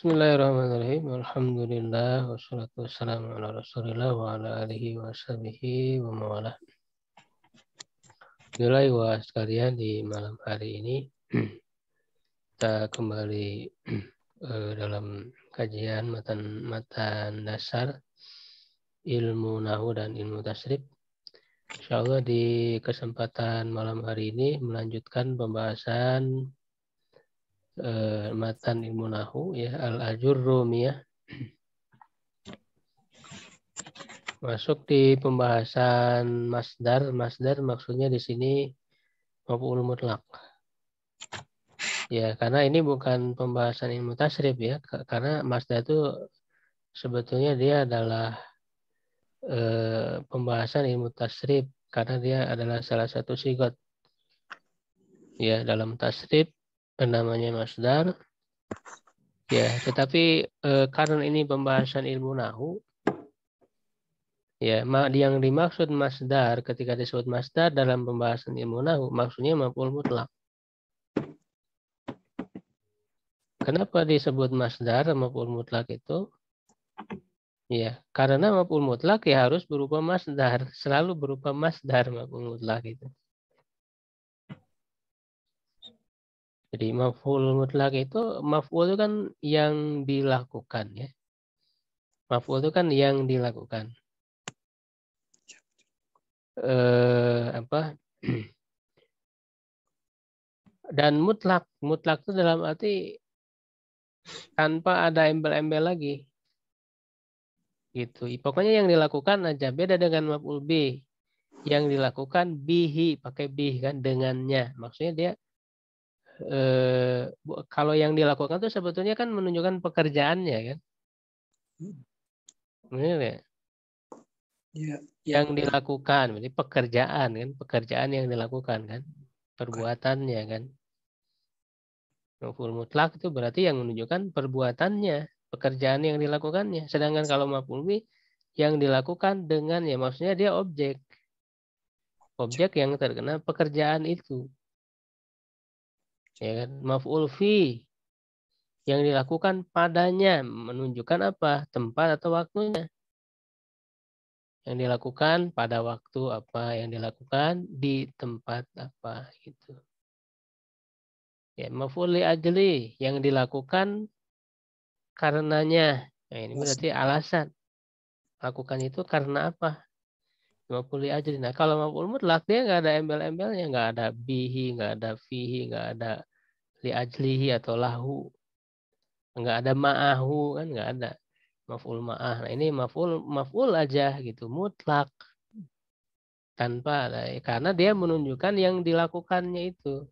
Bismillahirrahmanirrahim. Alhamdulillah wassalatu wassalamu ala Rasulillah wa ala alihi wa sahbihi wa mawalah. Mulai sekalian di malam hari ini kita kembali dalam kajian matan dasar ilmu nahu dan ilmu tasrif. Insyaallah di kesempatan malam hari ini melanjutkan pembahasan matan ilmu nahu ya al-ajurrumiyah. Masuk di pembahasan masdar. Masdar maksudnya di sini maf'ul mutlak. Ya, karena ini bukan pembahasan ilmu tasrif ya, karena masdar itu sebetulnya dia adalah pembahasan ilmu tasrif karena dia adalah salah satu sigot. Ya, dalam tasrif namanya masdar. Ya, tetapi karena ini pembahasan ilmu nahu, ya, yang dimaksud masdar ketika disebut masdar dalam pembahasan ilmu nahu maksudnya maf'ul mutlak. Kenapa disebut masdar maf'ul mutlak itu? Ya, karena maf'ul mutlak ya harus berupa masdar, selalu berupa masdar maf'ul mutlak itu. Jadi maf'ul mutlak itu maf'ul itu kan yang dilakukan ya. Maf'ul itu kan yang dilakukan. Dan mutlak itu dalam arti tanpa ada embel-embel lagi. Gitu. Pokoknya yang dilakukan aja, beda dengan maf'ul bih. Yang dilakukan bihi, pakai bih kan, dengannya. Maksudnya dia kalau yang dilakukan itu sebetulnya kan menunjukkan pekerjaannya kan. Benar ya? Ya. Yang dilakukan, berarti pekerjaan kan, pekerjaan yang dilakukan kan, perbuatannya kan. Maf'ul mutlak itu berarti yang menunjukkan perbuatannya, pekerjaan yang dilakukannya. Sedangkan kalau maf'ul bih yang dilakukan dengan ya, maksudnya dia objek yang terkena pekerjaan itu. Ya kan? Maf'ul fi yang dilakukan padanya menunjukkan apa? Tempat atau waktunya. Yang dilakukan pada waktu apa, yang dilakukan di tempat apa gitu. Ya, maf'ul li ajli yang dilakukan karenanya. Nah, ini berarti alasan. Lakukan itu karena apa? Maf'ul li ajli. Nah, kalau maf'ul mutlak dia nggak ada embel-embelnya, nggak ada bihi, nggak ada fihi, nggak ada li ajlihi atau lahu. Nggak ada ma'ahu kan, nggak ada. Maf'ul ma'ah. Nah, ini maf'ul aja gitu, mutlak. Tanpa ada, karena dia menunjukkan yang dilakukannya itu.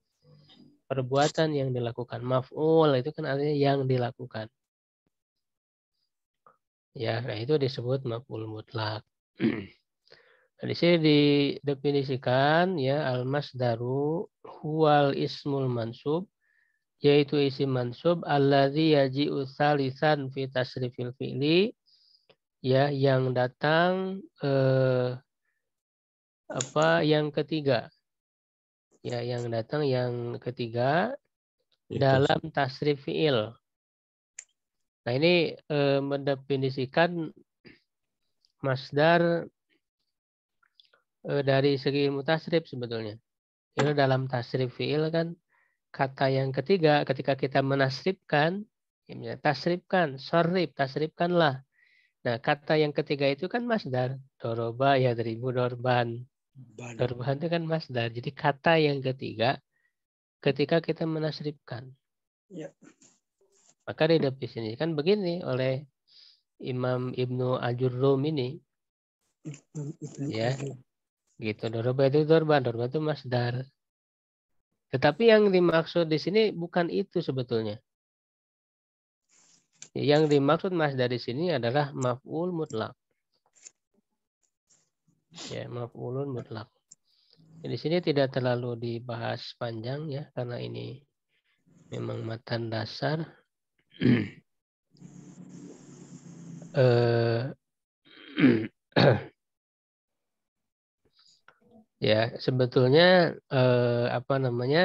Perbuatan yang dilakukan. Maf'ul itu kan artinya yang dilakukan. Ya, nah itu disebut maf'ul mutlak. Nah, di sini didefinisikan ya al-masdaru huwal ismul mansub, yaitu isim mansub alladzi yaji'u tsalisan fi tasrifil fi'li, ya yang datang yang ketiga. Ya, yang datang yang ketiga dalam tasrif fi'il. Nah, ini mendefinisikan masdar dari segi ilmu tasrif sebetulnya. Ini dalam tasrif fi'il kan kata yang ketiga ketika kita menasrifkan, ya, tasrifkan, sorrif, tasrifkanlah. Nah, kata yang ketiga itu kan masdar. Doroba ya deribu dorban. Dorban itu kan masdar. Jadi kata yang ketiga ketika kita menasrifkan. Ya. Maka didefinisikan begini oleh Imam Ibnu Ajurrum ini. Ya. Gitu. Doroba itu dorban itu masdar. Tetapi yang dimaksud di sini bukan itu sebetulnya. Yang dimaksud masdar di sini adalah maf'ul mutlak. Ya, maf'ulun mutlak. Di sini tidak terlalu dibahas panjang ya, karena ini memang matan dasar. Ya, sebetulnya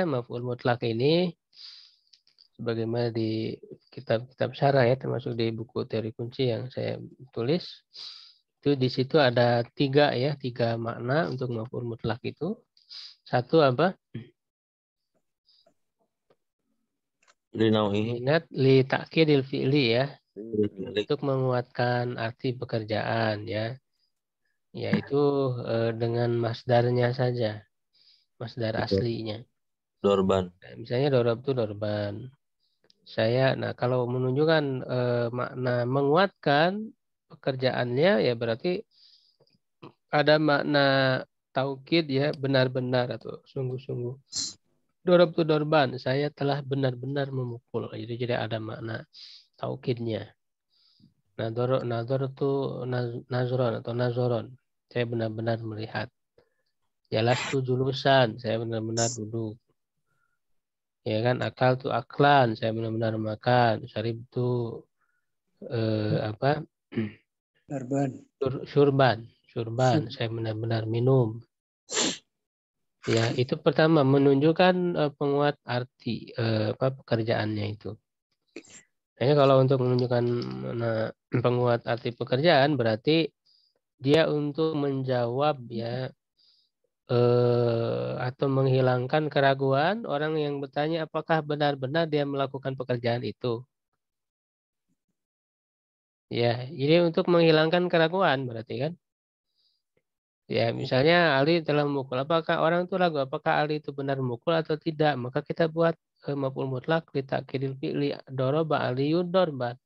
maf'ul mutlak ini sebagaimana di kitab-kitab syarah ya, termasuk di buku teori kunci yang saya tulis. Itu di situ ada tiga makna untuk maf'ul mutlak itu. Satu apa? Ingat li ta'kidil fi'li ya, untuk menguatkan arti pekerjaan ya, yaitu dengan masdarnya saja, masdar aslinya. Dorban. Nah, misalnya dorob itu dorban. Nah kalau menunjukkan makna menguatkan pekerjaannya ya berarti ada makna taukid ya, benar-benar atau sungguh-sungguh. Dorob itu dorban, saya telah benar-benar memukul. Jadi ada makna taukidnya. Nador itu nazron atau nazoron. Saya benar-benar melihat. Jalas itu julusan, saya benar-benar duduk. Ya kan, akal itu aklan, saya benar-benar makan. Syarib itu apa? Surban, saya benar-benar minum. Ya, itu pertama menunjukkan penguat arti pekerjaannya itu. Nah, kalau untuk menunjukkan penguat arti pekerjaan berarti dia untuk menjawab ya atau menghilangkan keraguan orang yang bertanya apakah benar-benar dia melakukan pekerjaan itu. Ya, jadi untuk menghilangkan keraguan berarti kan. Ya, misalnya Ali telah memukul. Apakah orang itu ragu? Apakah Ali itu benar memukul atau tidak? Maka kita buat maf'ul mutlak li ta'kidil fi'li doroba Aliyun dorban.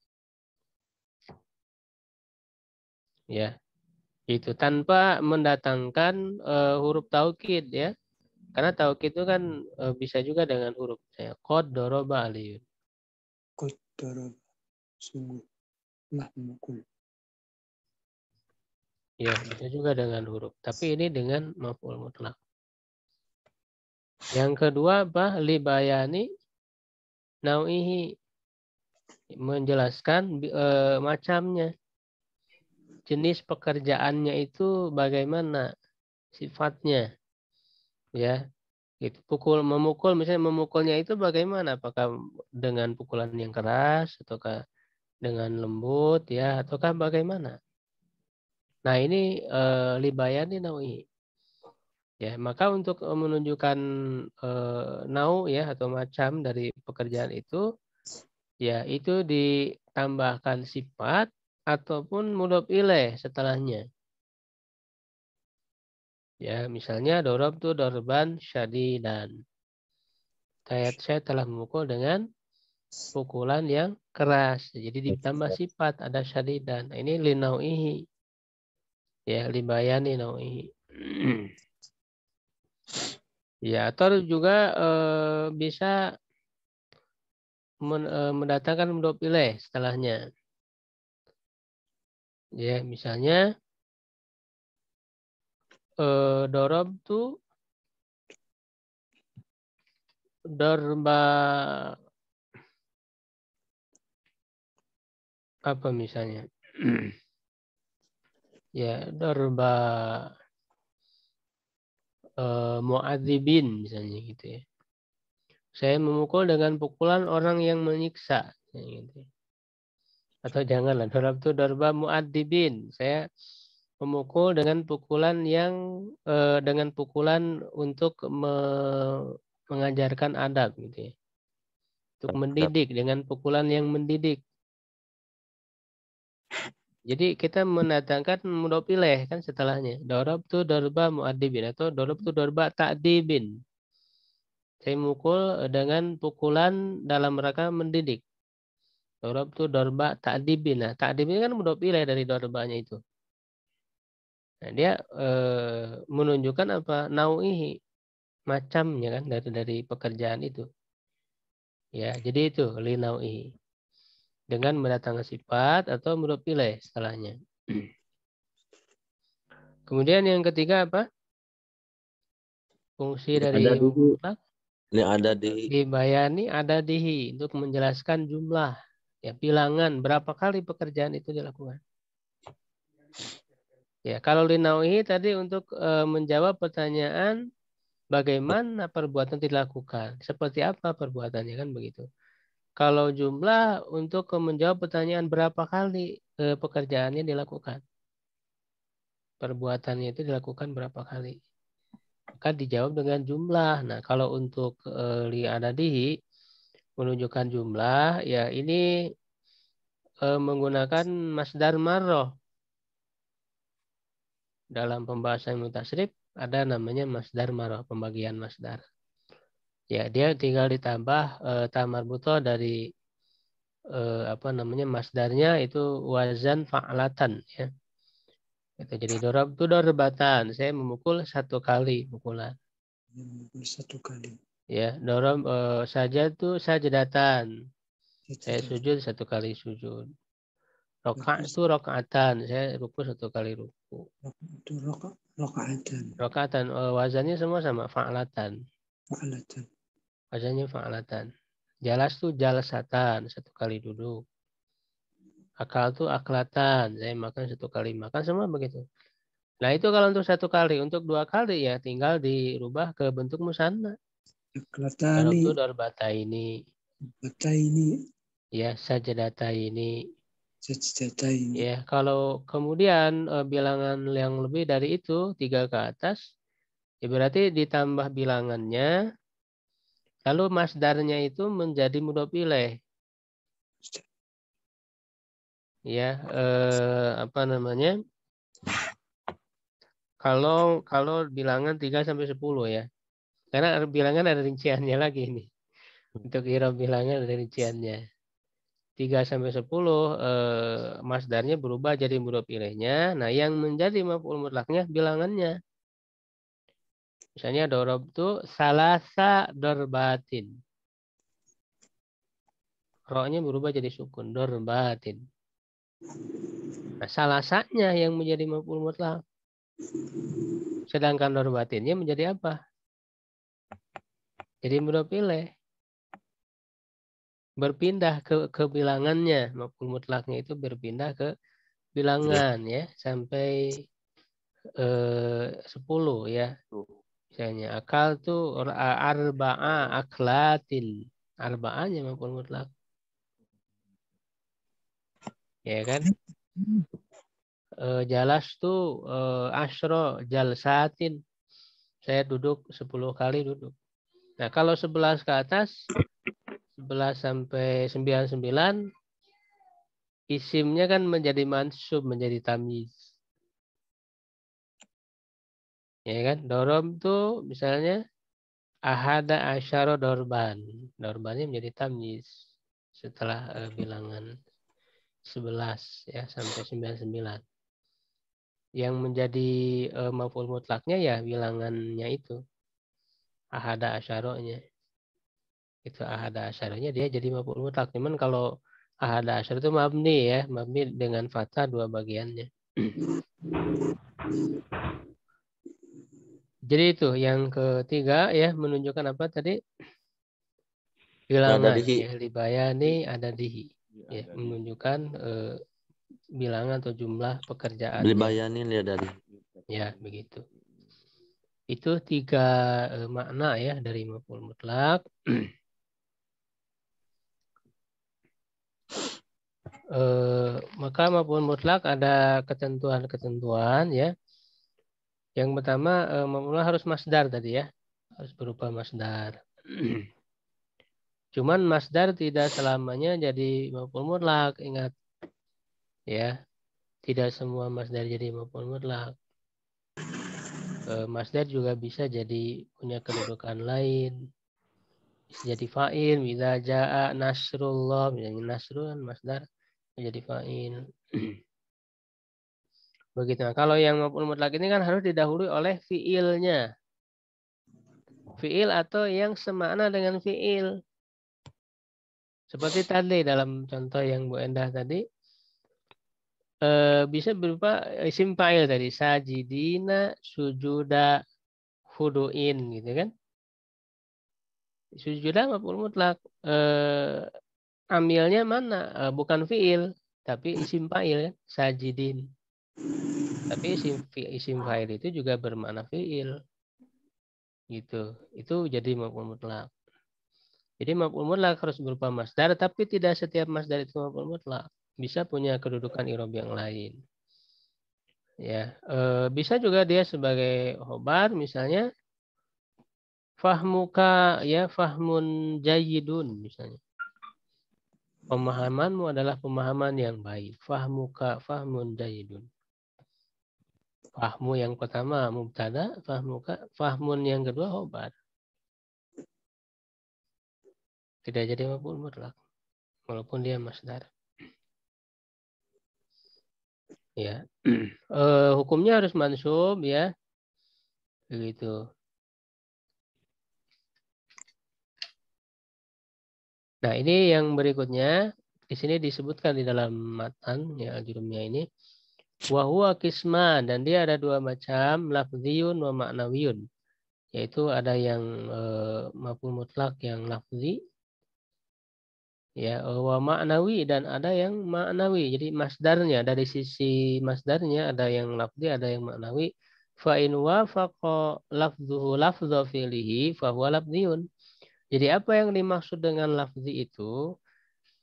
Ya, itu tanpa mendatangkan huruf taukid ya. Karena taukid itu kan bisa juga dengan huruf saya. Qad doroba Aliyun. Qad doroba. Sungguh telah memukul. Ya, bisa juga dengan huruf. Tapi ini dengan maf'ul mutlak. Yang kedua apa? Libayani nau'ihi, menjelaskan macamnya. Jenis pekerjaannya itu bagaimana sifatnya. Ya, gitu. Memukul misalnya memukulnya itu bagaimana? Apakah dengan pukulan yang keras ataukah dengan lembut ya ataukah bagaimana? Nah, ini libayani nau'i. Ya, maka untuk menunjukkan nau ya atau macam dari pekerjaan itu, ya itu ditambahkan sifat ataupun mudhof ilaih setelahnya. Ya, misalnya dorob tu dorban syadidan. Saya telah memukul dengan pukulan yang keras. Jadi ditambah sifat ada syadidan. Nah, ini linau'ihi. Ya, libayani nau'ihi. Ya, atau juga bisa mendatangkan mudhof ilaih setelahnya. Ya, misalnya dorob tu dorba apa misalnya? Ya, dorba mu'adzibin misalnya gitu ya. Saya memukul dengan pukulan orang yang menyiksa. Gitu. Atau janganlah, dorab itu dorba mu'adzibin. Saya memukul dengan pukulan yang dengan pukulan untuk mengajarkan adab gitu ya. Untuk mendidik dengan pukulan yang mendidik. Jadi kita mendatangkan mudhof ilaih kan setelahnya. Dorab tu dorba mu'adzibin atau dorab tu dorba ta'dibin. Saya mukul dengan pukulan dalam rangka mendidik. Dorab tu dorba ta'dibin. Nah, ta'dibin kan mudhof ilaih dari dorbanya itu. Nah, dia menunjukkan apa? Nau'ihi, macamnya kan dari pekerjaan itu. Ya, jadi itu li nau'ihi. Dengan mendatangkan sifat atau mudhof ilaih setelahnya. Kemudian yang ketiga apa? Fungsi dari mutlak. Ini ada di Dibayani ada dihi untuk menjelaskan jumlah ya bilangan berapa kali pekerjaan itu dilakukan. Ya, kalau linauhi tadi untuk menjawab pertanyaan bagaimana perbuatan dilakukan, seperti apa perbuatannya kan begitu. Kalau jumlah untuk menjawab pertanyaan berapa kali pekerjaannya dilakukan. Perbuatannya itu dilakukan berapa kali. Maka dijawab dengan jumlah. Nah, kalau untuk li adadihi menunjukkan jumlah, ya ini menggunakan masdar marroh. Dalam pembahasan mutasrif ada namanya masdar marroh, pembagian masdar. Ya, dia tinggal ditambah tamar buto dari masdarnya itu wazan fa'latan ya. Itu jadi dorab itu dorbatan. Saya memukul satu kali pukulan. Memukul satu kali. Ya, dorab saja itu sajadatan. Saya Sajadatan. sujud satu kali sujud. Roka itu rokaatan. Saya ruku satu kali ruku. Itu rokaatan. Rokaatan wazannya semua sama fa'latan. Fa'latan. Wazannya fa'latan. Jalas tuh jalasatan, satu kali duduk. Akal tuh aklatan, saya makan satu kali makan, semua begitu. Nah itu kalau untuk satu kali, untuk dua kali ya tinggal dirubah ke bentuk musanna. Darab tuh darbata ini. Bata ini. Ya sajadata ini. Sajadata ini. Ya kalau kemudian bilangan yang lebih dari itu 3 ke atas, ya berarti ditambah bilangannya. Lalu masdarnya itu menjadi mudhof ilaih. Ya, Kalau bilangan 3 sampai 10 ya. Karena bilangan ada rinciannya lagi ini. Untuk i'rab bilangan ada rinciannya. 3 sampai 10 masdarnya berubah jadi mudhof ilaihnya. Nah, yang menjadi maf'ul mutlaknya bilangannya. Misalnya darabtu salasa darbatin. Ro-nya berubah jadi sukun, darbatin. Nah, salasanya yang menjadi maf'ul mutlak. Sedangkan darbatinnya menjadi apa? Jadi mudhof ilaih. Berpindah ke bilangannya. Maf'ul mutlaknya itu berpindah ke bilangan ya sampai 10 ya. Misalnya akal tuh arba'a aklatin. Arba'anya maf'ul mutlak. Ya kan? Jalas tuh asyro jalsatin. Saya duduk 10 kali duduk. Nah, kalau 11 ke atas 11 sampai 99 isimnya kan menjadi mansub, menjadi tamyiz. Ya kan? Dorom tuh misalnya ahada asyara dorban. Dorbannya menjadi tamyiz setelah bilangan 11 ya sampai 99. Yang menjadi maf'ul mutlaknya ya bilangannya itu. Ahada asyaronya. Itu ahada asyaronya dia jadi maf'ul mutlak. Cuman kalau ahada asyar itu mabni ya, mabni dengan fathah dua bagiannya. Jadi itu yang ketiga ya menunjukkan apa tadi? Bilangan ya, libayani adadihi. Ya, menunjukkan bilangan atau jumlah pekerjaan. Libayani dari. Ya, begitu. Itu 3 makna ya dari maf'ul mutlak. Maka maf'ul mutlak ada ketentuan-ketentuan ya. Yang pertama maf'ul mutlak harus masdar tadi ya. Harus berupa masdar. Cuman masdar tidak selamanya jadi maf'ul mutlak, ingat. Ya. Tidak semua masdar jadi maf'ul mutlak. Masdar juga bisa jadi punya kedudukan lain. Bisa jadi fa'il, idza jaa nasrullah, misalnya nasrun masdar menjadi fa'il. Begitu. Nah, kalau yang maf'ul mutlak ini kan harus didahului oleh fi'ilnya. Fi'il atau yang semakna dengan fi'il. Seperti tadi dalam contoh yang Bu Endah tadi bisa berupa isim fa'il tadi, sajidina sujuda huduin gitu kan. Sujuda maf'ul mutlak. Amilnya mana? Bukan fi'il, tapi isim fa'il kan, sajidin. Tapi isim fa'il itu juga bermakna fi'il. Gitu. Itu jadi maf'ul mutlak. Jadi maf'ul mutlak harus berupa masdar, tapi tidak setiap masdar itu maf'ul mutlak. Bisa punya kedudukan i'rab yang lain. Ya, bisa juga dia sebagai khobar, misalnya fahmuka ya fahmun jayyidun misalnya. Pemahamanmu adalah pemahaman yang baik. Fahmuka fahmun jayyidun. Fahmu yang pertama mubtada, fahmuka, fahmun yang kedua khobar. Tidak jadi maf'ul mutlak walaupun dia masdar. Ya. Hukumnya harus mansub ya. Begitu. Nah, ini yang berikutnya di sini disebutkan di dalam matan ya al-jurumiyah ini wa huwa qisman, dan dia ada dua macam, lafziyun wa ma'nawiyun. Yaitu ada yang maf'ul mutlak yang lafzi ya wa ma'nawi, dan ada yang ma'nawi. Jadi masdarnya, dari sisi masdarnya ada yang lafzi, ada yang ma'nawi. Fa in wafaqa lafzuhu lafdha fi'lihi fa huwa lafziyun. Jadi apa yang dimaksud dengan lafzi itu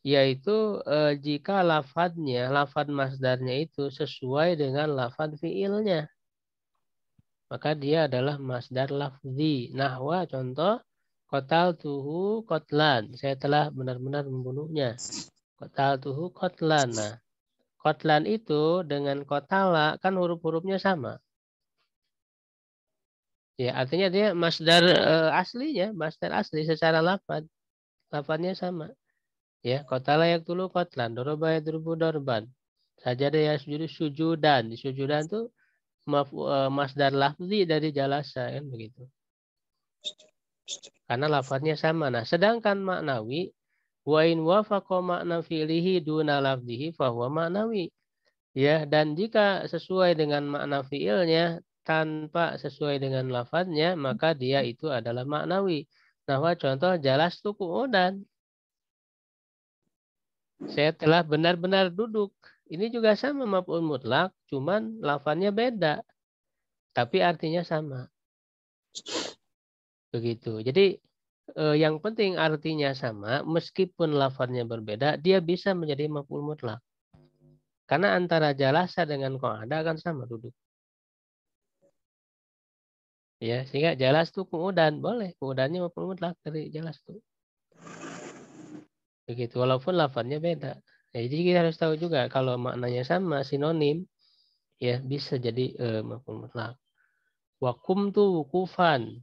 yaitu jika lafadznya, lafadz masdarnya itu sesuai dengan lafadz fi'ilnya, maka dia adalah masdar lafzi. Nahwa contoh qataltuhu qatlan, saya telah benar-benar membunuhnya. Qataltuhu qatlan. Nah, qatlan itu dengan qatala kan huruf-hurufnya sama. Ya, artinya dia masdar aslinya, masdar asli secara lafadz. Lafadznya sama. Ya, qatala yaqtulu qatlan, daraba yadrubu darban. Sajada yasjudu sujudan. Di sujudan itu masdar lafzi dari jalasa kan begitu. Karena lafadznya sama. Nah, sedangkan maknawi wa in wafaqa makna fi'lihi duna lafzihi fa huwa maknawi. Ya, dan jika sesuai dengan makna fi'ilnya tanpa sesuai dengan lafadznya, maka dia itu adalah maknawi. Nah, contoh jalas tu qu'udan. Saya telah benar-benar duduk. Ini juga sama maf'ul mutlak, cuman lafadznya beda. Tapi artinya sama. Begitu. Jadi yang penting artinya sama, meskipun lafadznya berbeda, dia bisa menjadi maf'ul mutlak. Karena antara jalasa dengan qa'ada kan sama duduk. Ya, sehingga jalas tuh qu'udan boleh. Qu'udannya maf'ul mutlak dari jalas tuh. Begitu, walaupun lafadznya beda. Ya, jadi kita harus tahu juga kalau maknanya sama, sinonim, ya bisa jadi maf'ul mutlak. Wa qumtu wukufan.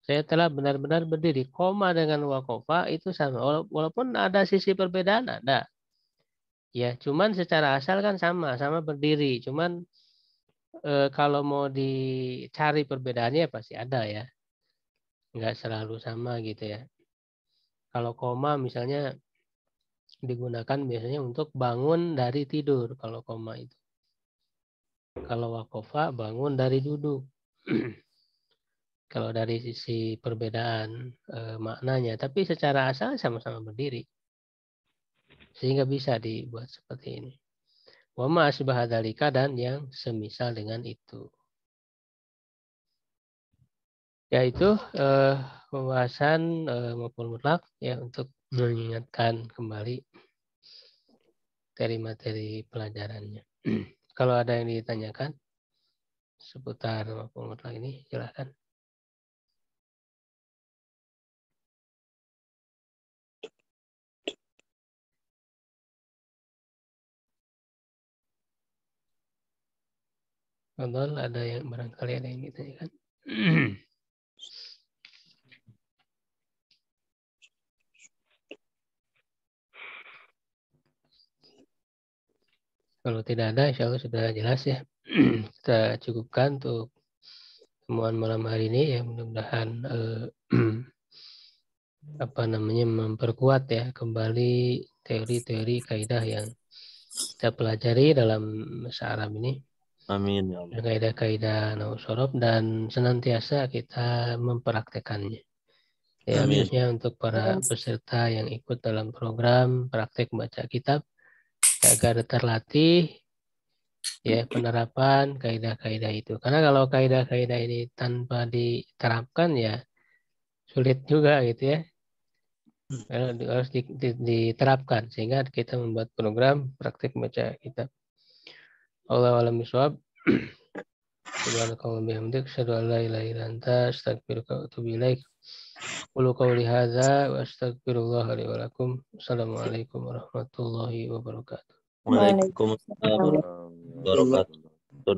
Saya telah benar-benar berdiri. Koma dengan wakofa itu sama. Walaupun ada sisi perbedaan, ada. Ya, cuman secara asal kan sama, sama berdiri. Cuman kalau mau dicari perbedaannya pasti ada ya. Nggak selalu sama gitu ya. Kalau koma misalnya digunakan biasanya untuk bangun dari tidur. Kalau koma itu. Kalau wakofa bangun dari duduk. Kalau dari sisi perbedaan maknanya. Tapi secara asal sama-sama berdiri. Sehingga bisa dibuat seperti ini. Wa ma asbaha dzalika, dan yang semisal dengan itu. Yaitu pembahasan maf'ul mutlak ya, untuk mengingatkan kembali materi pelajarannya. Kalau ada yang ditanyakan seputar maf'ul mutlak ini, silakan. Kontrol, ada yang barangkali ada yang ditanyakan. Kalau tidak ada, insya Allah sudah jelas ya. Kita cukupkan untuk temuan malam hari ini ya. Mudah-mudahan memperkuat ya kembali teori-teori kaidah yang kita pelajari dalam bahasa Arab ini. Amin ya Allah. Kaidah-kaidah nahwu shorof, dan senantiasa kita mempraktekannya. Ya, Amin. khususnya untuk para peserta yang ikut dalam program praktek baca kitab, agar terlatih ya penerapan kaidah-kaidah itu. Karena kalau kaidah-kaidah ini tanpa diterapkan ya sulit juga gitu ya. Harus diterapkan sehingga kita membuat program praktik baca kitab. Allahu a'lam bishawab. Subhanakallahumma bihamdik asyhadu an la ilaha illa anta astaghfiruka wa atubu ilaik. Qulu qawli hadza wa astaghfirullah li wa lakum. Assalamualaikum warahmatullahi wabarakatuh. Waalaikumsalam warahmatullahi wabarakatuh.